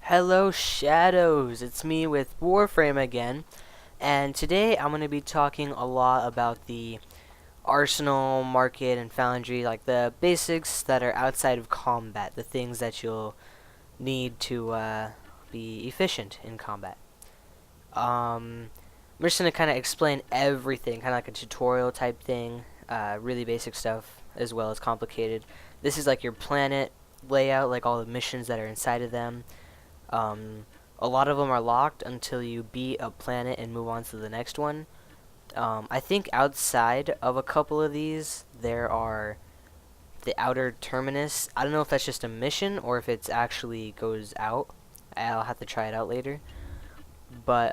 Hello Shadows, it's me with Warframe again, and today I'm going to be talking a lot about the arsenal, market, and foundry, like the basics that are outside of combat, the things that you'll need to be efficient in combat. I'm just going to kind of explain everything, kind of like a tutorial type thing, really basic stuff as well as complicated. This is like your planet layout, like all the missions that are inside of them. A lot of them are locked until you beat a planet and move on to the next one. I think outside of a couple of these, there are the outer terminus. I don't know if that's just a mission or if it's actually goes out. I'll have to try it out later. But,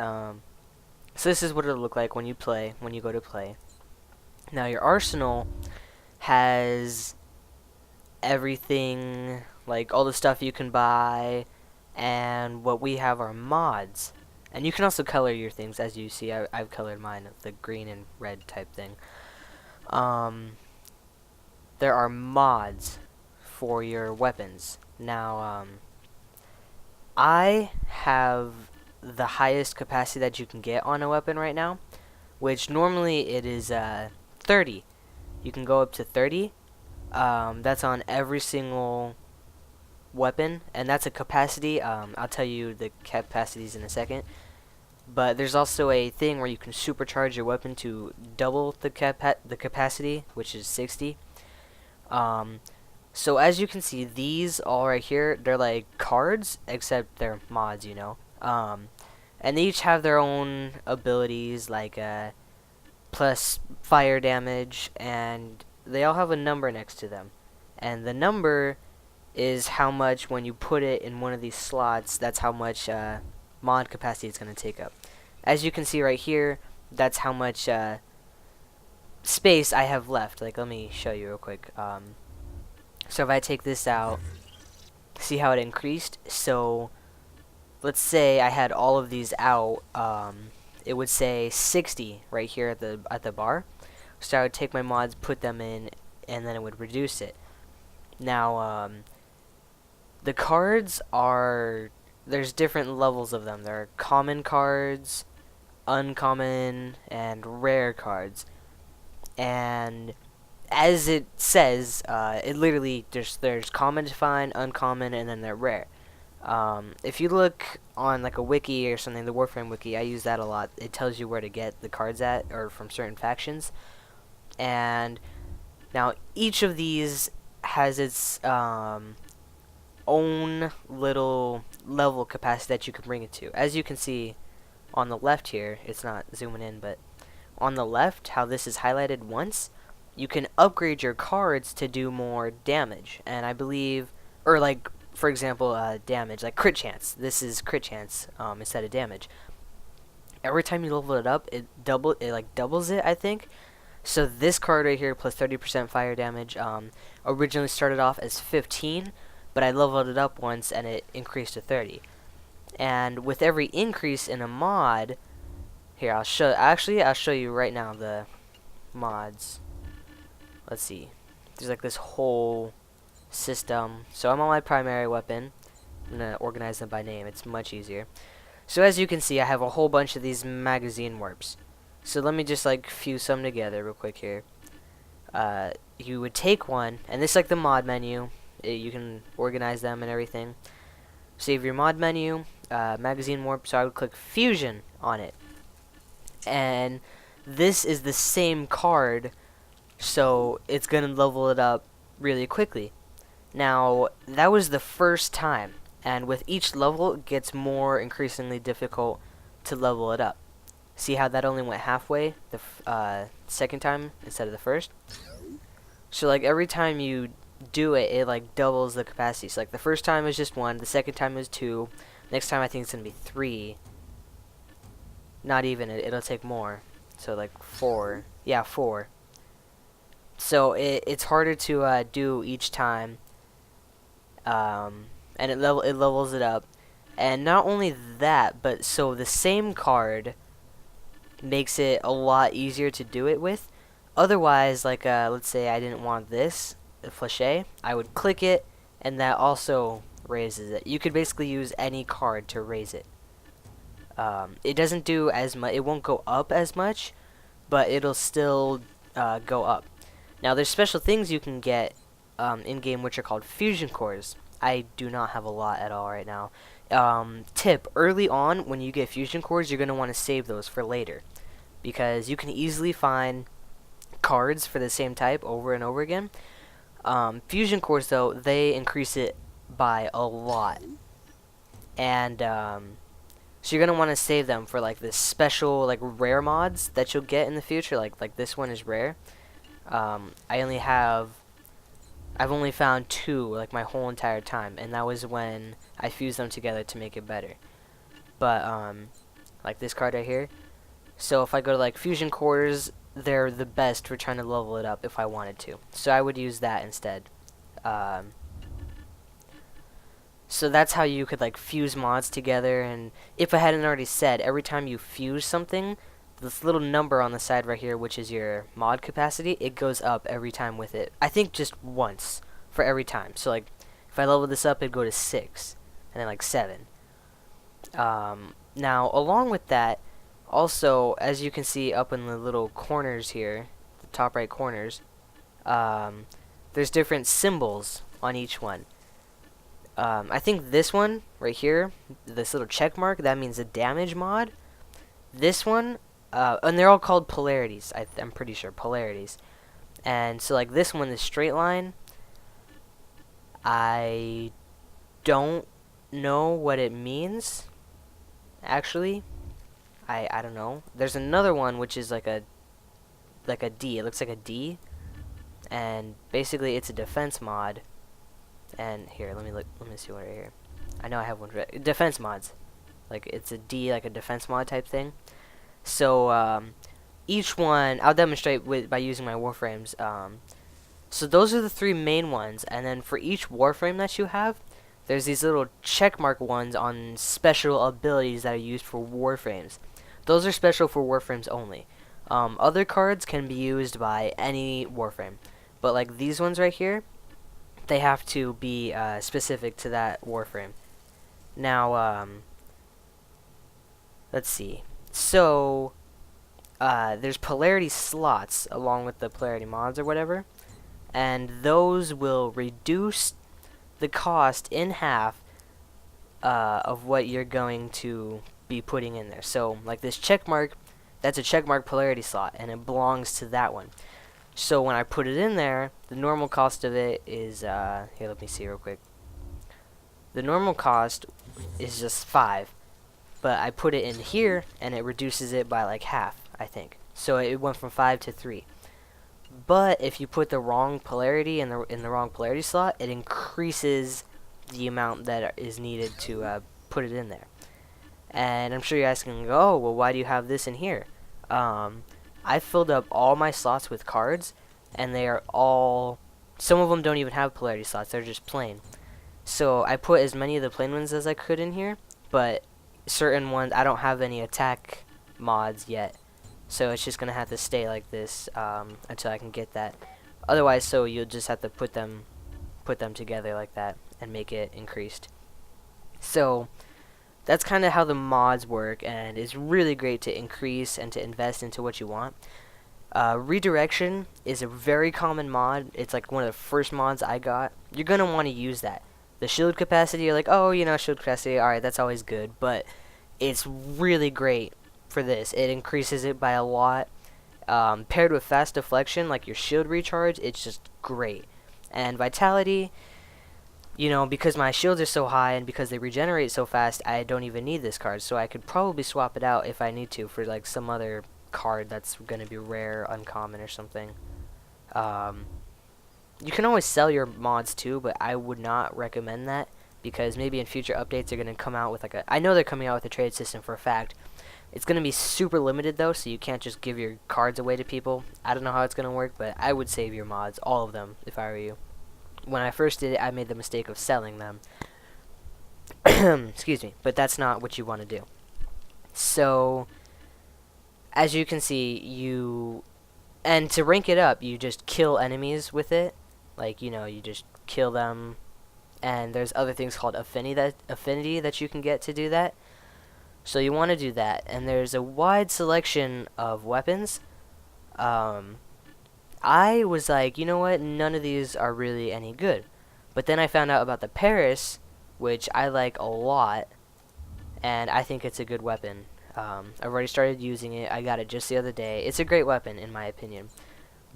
so this is what it'll look like when you go to play. Now, your arsenal has everything, like all the stuff you can buy, and what we have are mods. And you can also color your things, as you see. I've colored mine the green and red type thing. There are mods for your weapons. Now, I have the highest capacity that you can get on a weapon right now, which normally it is 30. You can go up to 30. That's on every single weapon, and that's a capacity. I'll tell you the capacities in a second. But there's also a thing where you can supercharge your weapon to double the capacity, which is 60. So as you can see, these all right here, they're like cards, except they're mods, you know. And they each have their own abilities, like plus fire damage, and they all have a number next to them. And the number is how much, when you put it in one of these slots, that's how much mod capacity it's going to take up. As you can see right here, that's how much space I have left. Like, let me show you real quick. So if I take this out, see how it increased? So let's say I had all of these out, it would say 60 right here at the bar. So I would take my mods, put them in, and then it would reduce it. Now, the cards are, there's different levels of them. There are common cards, uncommon, and rare cards. And as it says, it literally there's common to find, uncommon, and then they're rare. If you look on like a wiki or something, the Warframe wiki, I use that a lot. It tells you where to get the cards at, or from certain factions. And now each of these has its own little level capacity that you can bring it to. As you can see on the left here, it's not zooming in, but on the left, how this is highlighted once, you can upgrade your cards to do more damage. And I believe, or like, for example, damage, like crit chance. This is crit chance instead of damage. Every time you level it up, it doubles it, I think. So this card right here, plus 30% fire damage, originally started off as 15, but I leveled it up once and it increased to 30. And with every increase in a mod, here I'll show you right now the mods. Let's see. There's like this whole system. So I'm on my primary weapon. I'm gonna organize them by name. It's much easier. So as you can see, I have a whole bunch of these magazine warps. So let me just like fuse some together real quick here. You would take one, and this is like the mod menu. You can organize them and everything. Save your mod menu, magazine warp. So I would click fusion on it, and this is the same card, so it's gonna level it up really quickly. Now that was the first time, and with each level, it gets more increasingly difficult to level it up. See how that only went halfway the second time instead of the first? So like every time you do it, it like doubles the capacity. So like the first time is just 1, the second time is 2, next time I think it's gonna be 3. Not even, it'll take more. So like 4. Yeah, 4. So it's harder to do each time. And it levels it up. And not only that, but so the same card makes it a lot easier to do it with. Otherwise, like let's say I didn't want this, the flèche, I would click it, and that also raises it. You could basically use any card to raise it. It doesn't do as much. It won't go up as much, but it'll still go up. Now, there's special things you can get in game which are called fusion cores. I do not have a lot at all right now. Tip: early on, when you get fusion cores, you're gonna want to save those for later, because you can easily find cards for the same type over and over again. Fusion cores, though, they increase it by a lot, and so you're gonna want to save them for like this special like rare mods that you'll get in the future. Like this one is rare. I've only found 2 like my whole entire time, and that was when I fused them together to make it better. But like this card right here. So if I go to like fusion cores, they're the best for trying to level it up if I wanted to. So I would use that instead. So that's how you could like fuse mods together. And if I hadn't already said, every time you fuse something, this little number on the side right here, which is your mod capacity, it goes up every time with it. I think just once for every time. So like if I level this up, it'd go to 6 and then like 7. Now along with that, also, as you can see up in the little corners here, the top right corners, there's different symbols on each one. I think this one right here, this little check mark, that means a damage mod. This one, and they're all called polarities. I'm pretty sure polarities. And so like this one, the straight line, I don't know what it means. Actually, I don't know. There's another one which is like a D. It looks like a D, and basically it's a defense mod. And here, let me see one right here. I know I have one. Defense mods, like it's a D, like a defense mod type thing. So each one, I'll demonstrate by using my Warframes. So those are the 3 main ones, and then for each Warframe that you have, there's these little checkmark ones on special abilities that are used for Warframes. Those are special for Warframes only. Other cards can be used by any Warframe, but like these ones right here, they have to be specific to that Warframe. Now, let's see. So, there's polarity slots along with the polarity mods or whatever, and those will reduce the cost in half of what you're going to be putting in there. So, like this check mark, that's a checkmark polarity slot, and it belongs to that one. So when I put it in there, the normal cost of it is, here, let me see real quick. The normal cost is just 5, but I put it in here, and it reduces it by like half, I think. So it went from 5 to 3. But if you put the wrong polarity in the wrong polarity slot, it increases the amount that is needed to put it in there. And I'm sure you're asking, oh, well, why do you have this in here? I filled up all my slots with cards, and they are all, some of them don't even have polarity slots, they're just plain. So I put as many of the plain ones as I could in here, but certain ones, I don't have any attack mods yet. So it's just going to have to stay like this until I can get that. Otherwise, so you'll just have to put them together like that and make it increased. So that's kind of how the mods work, and it's really great to increase and to invest into what you want. Redirection is a very common mod. It's like one of the first mods I got. You're going to want to use that. The shield capacity, you're like, oh, you know, shield capacity, alright, that's always good. But it's really great for this. It increases it by a lot. Paired with fast deflection, like your shield recharge, it's just great. And vitality, you know, because my shields are so high and because they regenerate so fast, I don't even need this card. So I could probably swap it out if I need to for like some other card that's going to be rare, uncommon, or something. You can always sell your mods too, but I would not recommend that, because maybe in future updates they're going to come out with like a, I know they're coming out with a trade system for a fact. It's going to be super limited though, so you can't just give your cards away to people. I don't know how it's going to work, but I would save your mods, all of them, if I were you. When I first did it, I made the mistake of selling them. Excuse me, but that's not what you want to do. So, as you can see, and to rank it up, you just kill enemies with it. Like, you know, you just kill them, and there's other things called affinity that you can get to do that. So you want to do that, and there's a wide selection of weapons. I was like, you know what, none of these are really any good. But then I found out about the Paris, which I like a lot, and I think it's a good weapon. I've already started using it. I got it just the other day. It's a great weapon, in my opinion.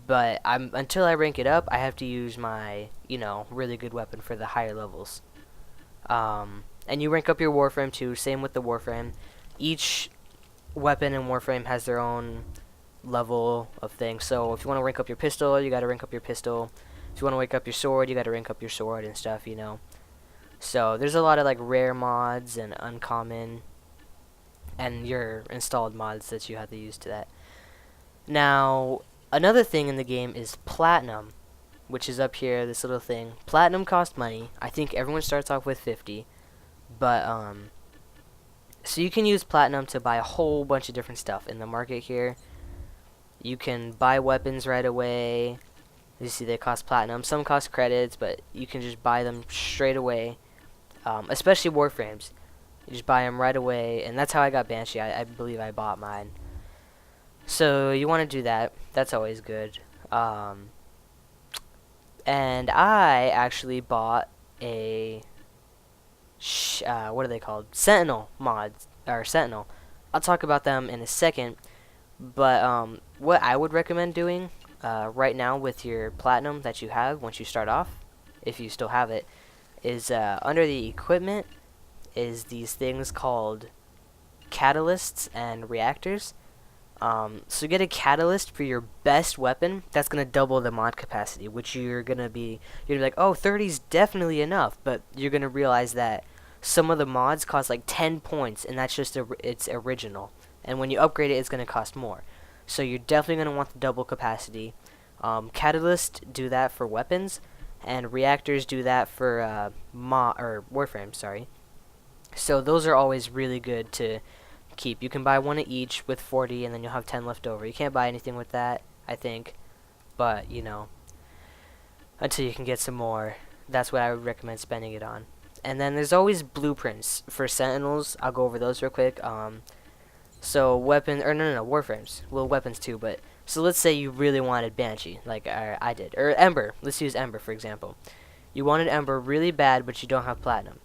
But until I rank it up, I have to use my, really good weapon for the higher levels. And you rank up your Warframe too, same with the Warframe. Each weapon in Warframe has their own level of things. So if you want to rank up your pistol, you got to rank up your pistol. If you want to rank up your sword, you got to rank up your sword and stuff, So there's a lot of like rare mods and uncommon and your installed mods that you have to use to that. Now, another thing in the game is platinum, which is up here, this little thing. Platinum costs money. I think everyone starts off with 50. But, so you can use platinum to buy a whole bunch of different stuff in the market here. You can buy weapons right away. You see they cost platinum. Some cost credits, but you can just buy them straight away. Especially Warframes. You just buy them right away, and that's how I got Banshee. I believe I bought mine. So you want to do that. That's always good. And I actually bought a what are they called? Sentinel mods, or Sentinel. I'll talk about them in a second. But what I would recommend doing right now with your platinum that you have once you start off, if you still have it, is under the equipment is these things called catalysts and reactors. So get a catalyst for your best weapon. That's gonna double the mod capacity, which you're gonna be like, oh, 30's definitely enough, but you're gonna realize that some of the mods cost like 10 points, and that's just it's original. And when you upgrade it, it's gonna cost more. So you're definitely gonna want the double capacity. Catalysts do that for weapons, and reactors do that for Warframe. Sorry. So those are always really good to keep. You can buy one of each with 40, and then you'll have 10 left over. You can't buy anything with that, I think, but until you can get some more, that's what I would recommend spending it on. And then there's always blueprints for Sentinels. I'll go over those real quick. So Warframes. Well, weapons too, but so let's say you really wanted Banshee, like I did, or Ember. Let's use Ember for example. You wanted Ember really bad, but you don't have platinum.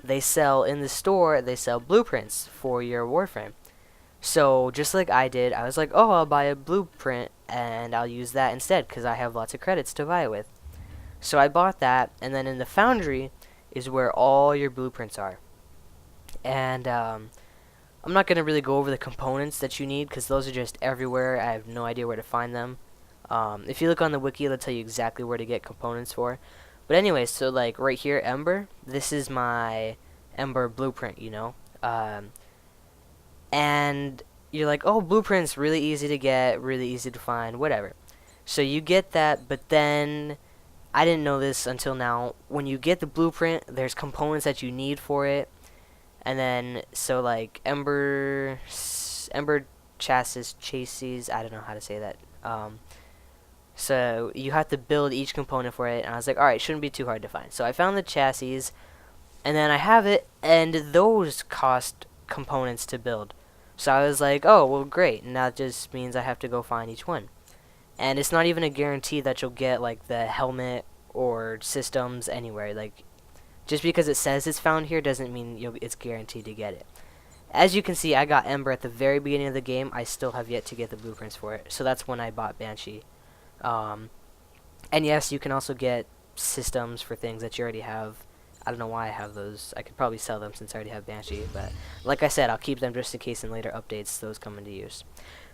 They sell in the store. They sell blueprints for your Warframe. So just like I did, I was like, oh, I'll buy a blueprint and I'll use that instead because I have lots of credits to buy it with. So I bought that, and then in the foundry is where all your blueprints are. And I'm not going to really go over the components that you need because those are just everywhere. I have no idea where to find them. If you look on the wiki, it'll tell you exactly where to get components for. But anyway, so like right here, Ember, this is my Ember blueprint, and you're like, oh, blueprint's really easy to get, really easy to find, whatever. So you get that, but then I didn't know this until now. When you get the blueprint, there's components that you need for it. And then, so like Ember chassis, I don't know how to say that. So you have to build each component for it, and I was like, alright, shouldn't be too hard to find. So I found the chassis, and then I have it, and those cost components to build. So I was like, oh, well, great, and that just means I have to go find each one. And it's not even a guarantee that you'll get, like, the helmet or systems anywhere. Like, just because it says it's found here doesn't mean it's guaranteed to get it. As you can see, I got Ember at the very beginning of the game. I still have yet to get the blueprints for it. So that's when I bought Banshee. And yes, you can also get systems for things that you already have. I don't know why I have those. I could probably sell them since I already have Banshee. But like I said, I'll keep them just in case in later updates those come into use.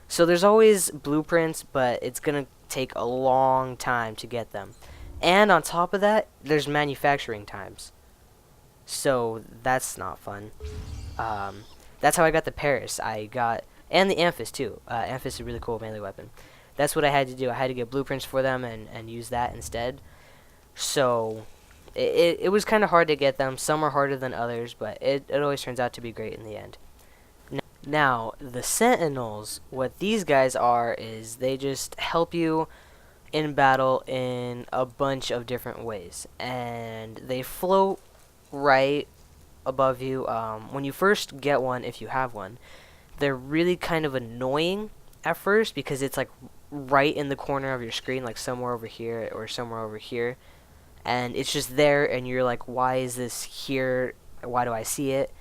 So there's always blueprints, but it's going to take a long time to get them. And on top of that, there's manufacturing times. So that's not fun. That's how I got the Paris. And the Amphis too. Amphis is a really cool melee weapon. That's what I had to do. I had to get blueprints for them and use that instead. So it was kind of hard to get them. Some are harder than others, but it always turns out to be great in the end. Now, the Sentinels, what these guys are is they just help you in battle in a bunch of different ways, and they float right above you. When you first get one, if you have one, they're really kind of annoying at first because it's like right in the corner of your screen, like somewhere over here or somewhere over here, and it's just there, and you're like, why is this here? Why do I see it?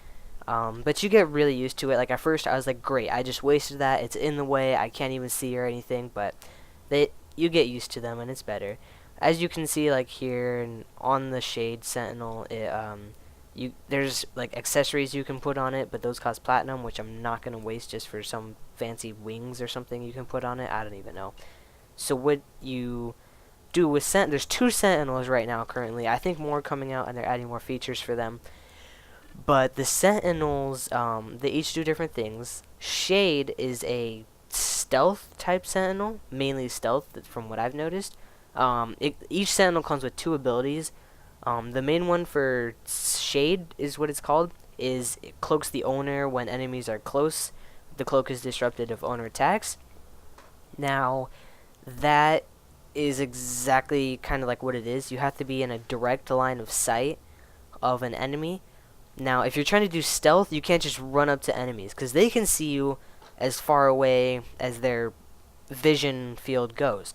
But you get really used to it. Like at first I was like, great, I just wasted that, it's in the way, I can't even see or anything, but you get used to them and it's better. As you can see, like here and on the Shade Sentinel, there's like accessories you can put on it, but those cost platinum, which I'm not gonna waste just for some fancy wings or something you can put on it. I don't even know. So what you do with there's 2 Sentinels right now currently. I think more coming out, and they're adding more features for them. But the Sentinels, they each do different things. Shade is a stealth type Sentinel, mainly stealth from what I've noticed. Each Sentinel comes with 2 abilities. The main one for Shade is what it's called, is it cloaks the owner when enemies are close. The cloak is disrupted if owner attacks. Now, that is exactly kind of like what it is. You have to be in a direct line of sight of an enemy. Now, if you're trying to do stealth, you can't just run up to enemies, because they can see you as far away as their vision field goes.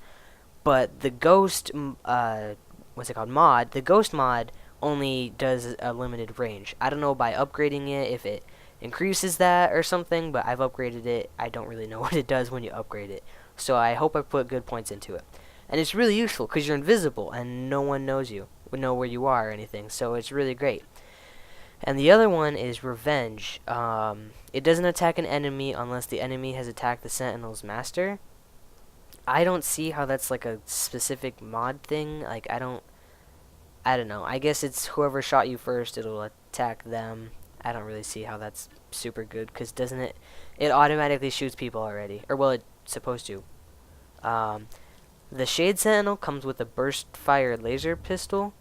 But the Ghost, what's it called, mod, the Ghost mod only does a limited range. I don't know by upgrading it if it increases that or something, but I've upgraded it. I don't really know what it does when you upgrade it. So I hope I put good points into it. And it's really useful because you're invisible and no one knows you, would know where you are or anything. So it's really great. And the other one is Revenge. It doesn't attack an enemy unless the enemy has attacked the Sentinel's master. I don't see how that's like a specific mod thing. Like I don't know. I guess it's whoever shot you first, it'll attack them. I don't really see how that's super good, because doesn't it automatically shoots people already, or well, it's supposed to. The Shade Sentinel comes with a burst fire laser pistol,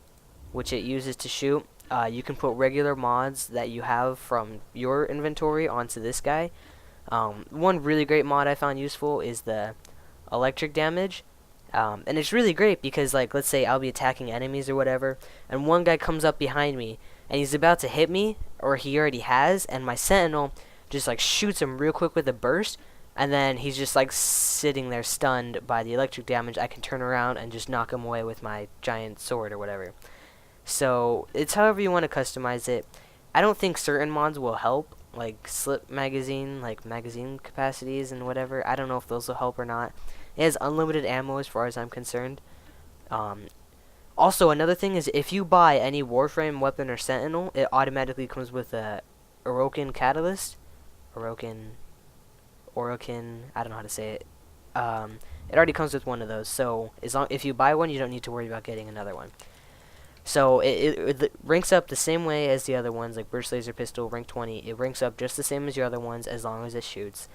which it uses to shoot. You can put regular mods that you have from your inventory onto this guy. One really great mod I found useful is the electric damage. And it's really great because, like, let's say I'll be attacking enemies or whatever, and one guy comes up behind me, and he's about to hit me, or he already has, and my Sentinel just, like, shoots him real quick with a burst, and then he's just, like, sitting there stunned by the electric damage. I can turn around and just knock him away with my giant sword or whatever. So, it's however you want to customize it. I don't think certain mods will help, like slip magazine, like magazine capacities and whatever. I don't know if those will help or not. It has unlimited ammo as far as I'm concerned. Also, another thing is if you buy any Warframe weapon or Sentinel, it automatically comes with a Orokin catalyst. Orokin, I don't know how to say it. It already comes with one of those, so if you buy one, you don't need to worry about getting another one. So it ranks up the same way as the other ones, like Burst Laser Pistol, rank 20. It ranks up just the same as your other ones as long as it shoots.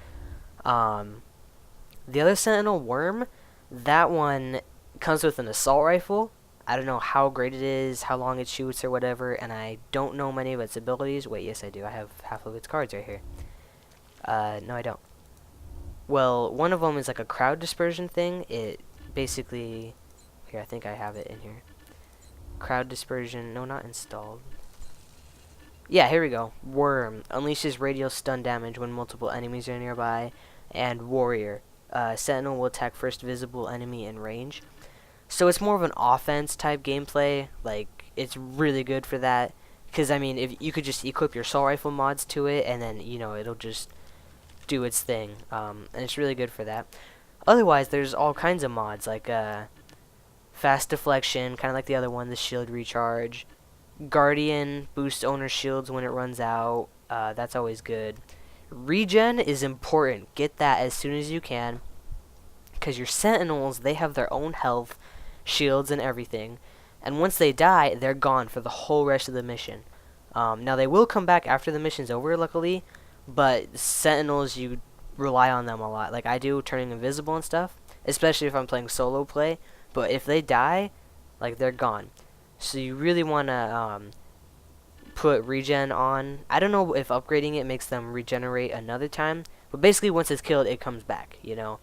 The other Sentinel, Worm, that one comes with an assault rifle. I don't know how great it is, how long it shoots or whatever, and I don't know many of its abilities. Wait, yes I do. I have half of its cards right here. No I don't. Well, one of them is like a crowd dispersion thing. It basically... Here, I think I have it in here. Crowd dispersion... No, not installed. Yeah, here we go. Worm. Unleashes radial stun damage when multiple enemies are nearby. And Warrior. Sentinel will attack first visible enemy in range. So it's more of an offense type gameplay. Like, it's really good for that. Because, I mean, if you could just equip your assault rifle mods to it, and then, you know, it'll just do its thing. And it's really good for that. Otherwise, there's all kinds of mods, like fast deflection, kind of like the other one, the shield recharge. Guardian boosts owner shields when it runs out. That's always good. Regen is important. Get that as soon as you can. Because your Sentinels, they have their own health, shields, and everything. And once they die, they're gone for the whole rest of the mission. Now, they will come back after the mission's over, luckily. But Sentinels, you rely on them a lot. Like I do, turning invisible and stuff. Especially if I'm playing solo play. But if they die, like, they're gone. So you really want to put regen on. I don't know if upgrading it makes them regenerate another time. But basically, once it's killed, it comes back, you know.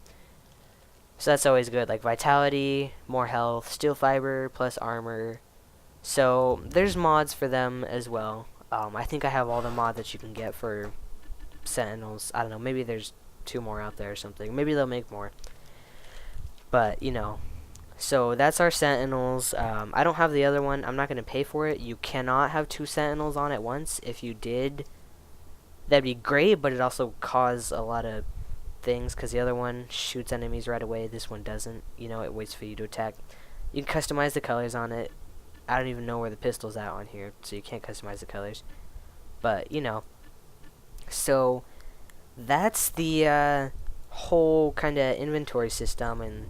So that's always good. Like vitality, more health, steel fiber plus armor. So there's mods for them as well. I think I have all the mods that you can get for Sentinels. I don't know. Maybe there's 2 more out there or something. Maybe they'll make more. But you know. So that's our Sentinels. I don't have the other one. I'm not going to pay for it. You cannot have 2 Sentinels on at once. If you did, that'd be great, but it also cause a lot of things because the other one shoots enemies right away. This one doesn't. You know, it waits for you to attack. You can customize the colors on it. I don't even know where the pistol's at on here, so you can't customize the colors. But, you know. So, that's the whole kind of inventory system and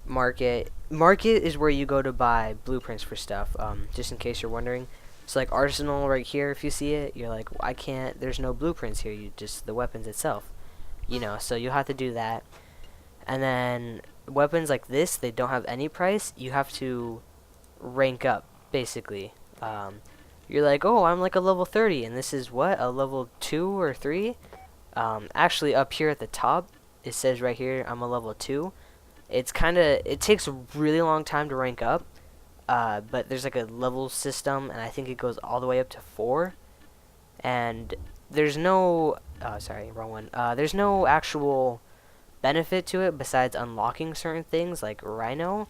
market. Market is where you go to buy blueprints for stuff, just in case you're wondering. So like Arsenal right here, if you see it, you're like, well, I can't, there's no blueprints here, you just, the weapons itself. You know, so you'll have to do that. And then weapons like this, they don't have any price. You have to rank up, basically. You're like, oh, I'm like a level 30, and this is what, a level 2 or 3? Actually, up here at the top, it says right here, I'm a level 2. It's kind of, it takes a really long time to rank up, but there's like a level system, and I think it goes all the way up to 4. And there's no, sorry, wrong one. There's no actual benefit to it besides unlocking certain things like Rhino.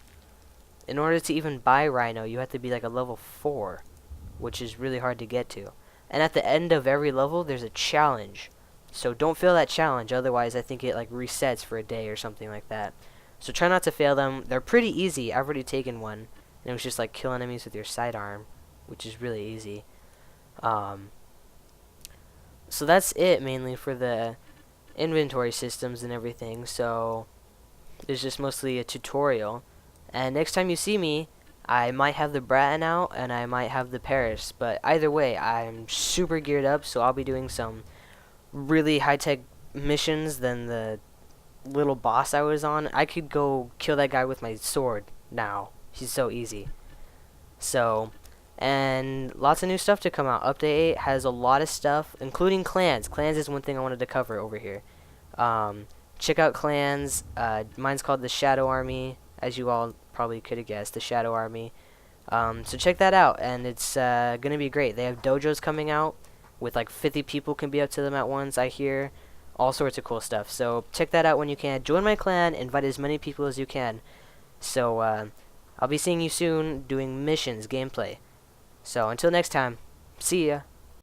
In order to even buy Rhino, you have to be like a level 4, which is really hard to get to. And at the end of every level, there's a challenge. So don't fail that challenge, otherwise I think it like resets for a day or something like that. So try not to fail them. They're pretty easy. I've already taken one, and it was just like kill enemies with your sidearm, which is really easy. So that's it mainly for the inventory systems and everything. So there's just mostly a tutorial. And next time you see me, I might have the Bratton out and I might have the Paris. But either way, I'm super geared up, so I'll be doing some really high-tech missions than the little boss I was on. I could go kill that guy with my sword now. He's so easy. So, and lots of new stuff to come out. Update 8 has a lot of stuff, including clans. Clans is one thing I wanted to cover over here. Check out clans. Mine's called the Shadow Army, as you all probably could have guessed, the Shadow Army. So check that out, and it's going to be great. They have dojos coming out with like 50 people can be up to them at once, I hear. All sorts of cool stuff. So check that out when you can. Join my clan. Invite as many people as you can. So I'll be seeing you soon doing missions, gameplay. So until next time, see ya.